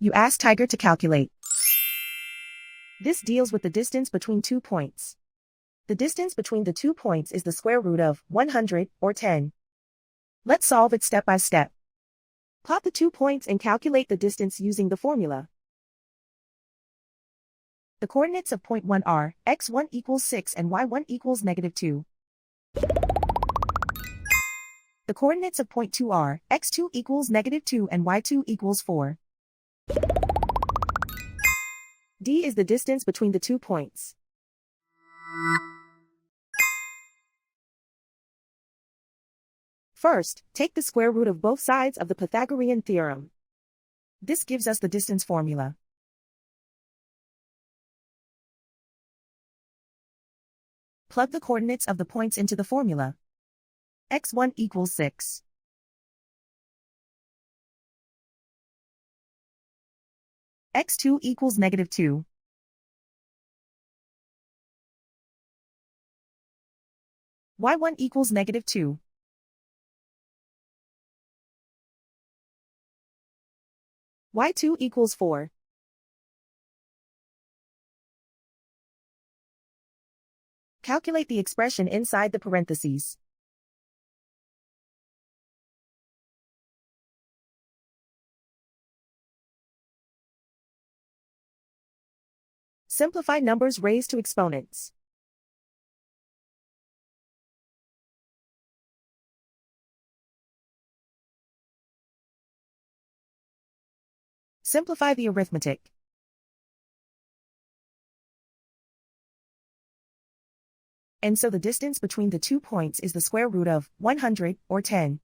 You ask Tiger to calculate. This deals with the distance between 2 points. The distance between the 2 points is the square root of 100, or 10. Let's solve it step by step. Plot the 2 points and calculate the distance using the formula. The coordinates of point 1 are x1 equals 6 and y1 equals -2. The coordinates of point 2 are x2 equals -2 and y2 equals 4. D is the distance between the 2 points. First, take the square root of both sides of the Pythagorean theorem. This gives us the distance formula. Plug the coordinates of the points into the formula. x1 equals 6. x2 equals -2. y1 equals -2. y2 equals 4. Calculate the expression inside the parentheses. Simplify numbers raised to exponents. Simplify the arithmetic. And so the distance between the 2 points is the square root of 100, or 10.